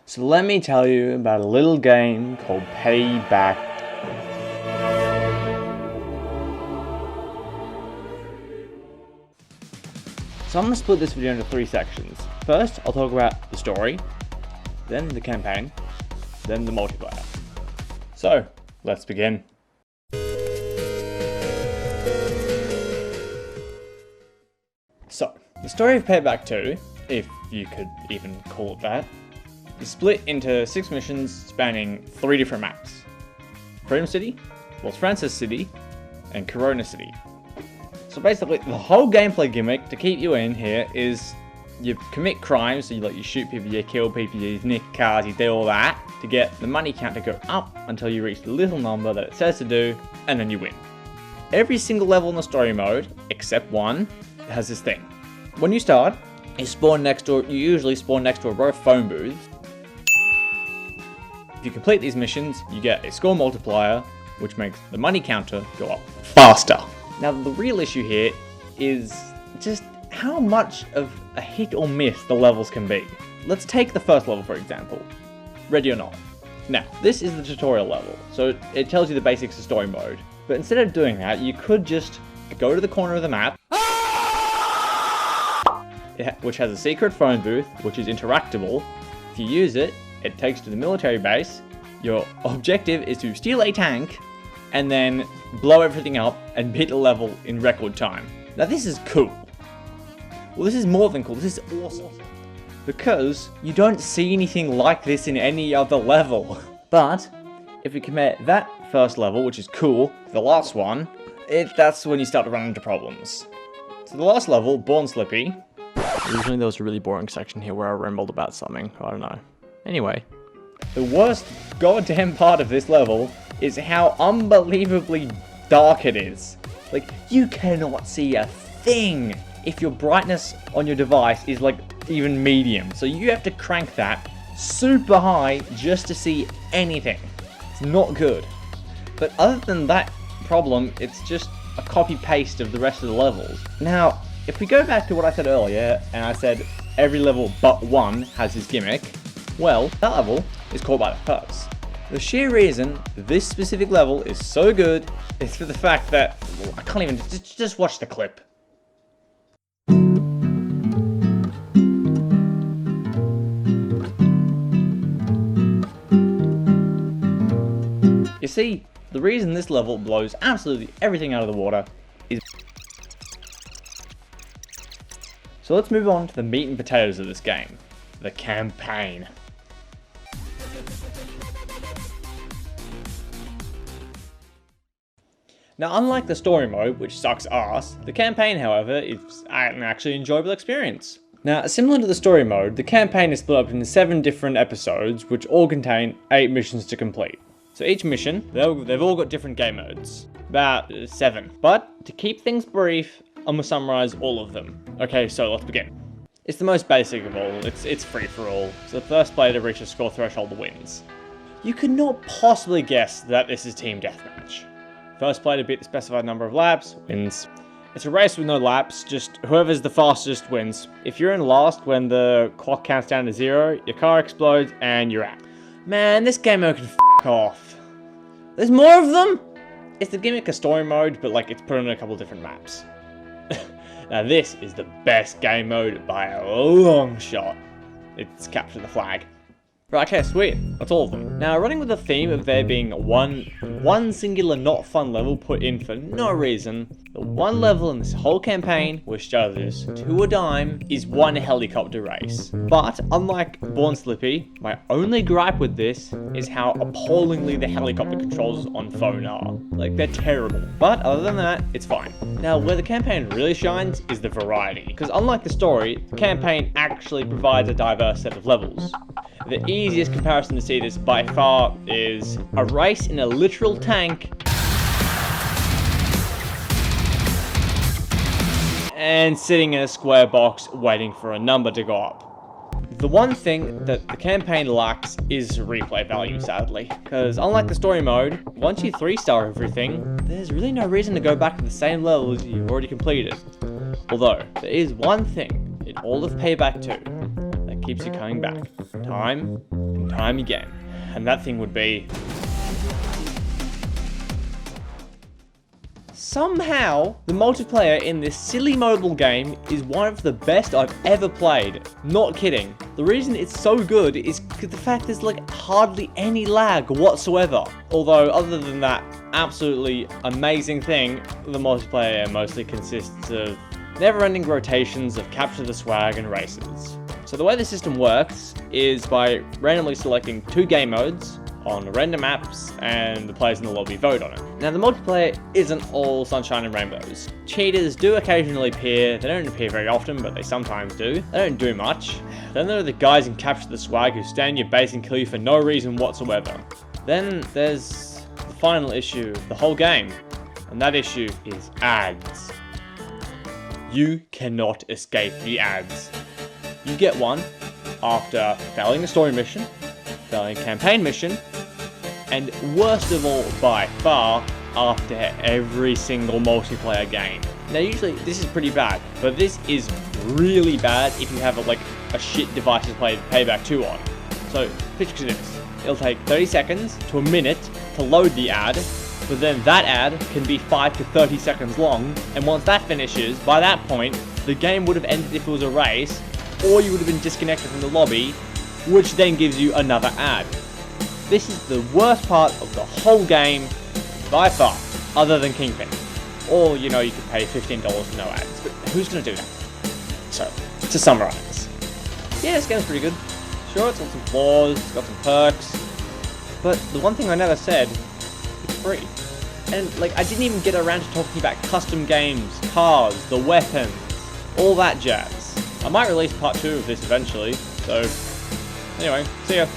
So let me tell you about a little game called Payback. So I'm going to split this video into 3 sections. First, I'll talk about the story, then the campaign, then the multiplayer. So, let's begin. So, the story of Payback 2, if you could even call it that, is split into 6 missions spanning 3 different maps. Freedom City, Los Francis City, and Corona City. So basically, the whole gameplay gimmick to keep you in here is you commit crimes, so you shoot people, you kill people, you nick cars, you do all that to get the money count to go up until you reach the little number that it says to do, and then you win. Every single level in the story mode, except one, has this thing. When you start, you usually spawn next to a row of phone booths. If you complete these missions, you get a score multiplier, which makes the money counter go up faster. Now, the real issue here is just how much of a hit or miss the levels can be. Let's take the first level, for example. Ready or not. Now, this is the tutorial level, so it tells you the basics of story mode. But instead of doing that, you could just go to the corner of the map, which has a secret phone booth, which is interactable. If you use it, it takes you to the military base. Your objective is to steal a tank, and then blow everything up and beat the level in record time. Now this is cool. Well, this is more than cool, this is awesome. Because you don't see anything like this in any other level. But, if you compare that first level, which is cool, to the last one, that's when you start to run into problems. So the last level, Born Slippy. Originally there was a really boring section here where I rambled about something, I don't know. Anyway, the worst goddamn part of this level is how unbelievably dark it is. Like, you cannot see a thing if your brightness on your device is even medium. So you have to crank that super high just to see anything. It's not good. But other than that problem, it's just a copy-paste of the rest of the levels. Now, if we go back to what I said earlier, and I said every level but one has his gimmick, well, that level is called by the curse. The sheer reason this specific level is so good is for the fact that, I can't even, just watch the clip. You see, the reason this level blows absolutely everything out of the water is... So let's move on to the meat and potatoes of this game, the campaign. Now, unlike the story mode, which sucks ass, the campaign, however, is an actually enjoyable experience. Now, similar to the story mode, the campaign is split up into 7 different episodes, which all contain 8 missions to complete. So each mission, they've all got different game modes. About 7. But, to keep things brief, I'm going to summarize all of them. Okay, so let's begin. It's the most basic of all, it's free for all, so the first player to reach a score threshold wins. You could not possibly guess that this is team deathmatch. First player to beat the specified number of laps wins. It's a race with no laps, just whoever's the fastest wins. If you're in last when the clock counts down to 0, your car explodes and you're out. Man, this game mode can f*** off. There's more of them? It's the gimmick of story mode, but it's put on a couple different maps. Now this is the best game mode by a long shot. It's capture the flag. Right, okay, sweet. That's all of them. Now, running with the theme of there being one singular not fun level put in for no reason, the one level in this whole campaign, which does to a dime, is one helicopter race. But, unlike Born Slippy, my only gripe with this is how appallingly the helicopter controls on phone are. They're terrible. But, other than that, it's fine. Now, where the campaign really shines is the variety. Because unlike the story, the campaign actually provides a diverse set of levels. The easiest comparison to see this by far is a race in a literal tank and sitting in a square box waiting for a number to go up. The one thing that the campaign lacks is replay value, sadly, because unlike the story mode, once you 3-star everything, there's really no reason to go back to the same levels you've already completed. Although, there is one thing in all of Payback 2 that keeps you coming back time and time again. And that thing would be... somehow, the multiplayer in this silly mobile game is one of the best I've ever played. Not kidding. The reason it's so good is because the fact there's like hardly any lag whatsoever. Although, other than that absolutely amazing thing, the multiplayer mostly consists of never-ending rotations of capture the swag and races. So the way the system works is by randomly selecting 2 game modes on random maps, and the players in the lobby vote on it. Now, the multiplayer isn't all sunshine and rainbows. Cheaters do occasionally appear. They don't appear very often, but they sometimes do. They don't do much. Then there are the guys in Capture the Swag who stay in your base and kill you for no reason whatsoever. Then there's the final issue of the whole game, and that issue is ads. You cannot escape the ads. You get one after failing a story mission, failing a campaign mission, and worst of all by far, after every single multiplayer game. Now usually this is pretty bad, but this is really bad if you have a shit device to play Payback 2 on. So picture this, it'll take 30 seconds to a minute to load the ad, but then that ad can be 5 to 30 seconds long, and once that finishes, by that point, the game would have ended if it was a race, or you would have been disconnected from the lobby, which then gives you another ad. This is the worst part of the whole game, by far, other than Kingpin. Or, you could pay $15 for no ads, but who's gonna do that? So, to summarize. Yeah, this game's pretty good. Sure, it's got some flaws, it's got some perks, but the one thing I never said, it's free. And, I didn't even get around to talking about custom games, cars, the weapons, all that jazz. I might release part 2 of this eventually, so anyway, see ya.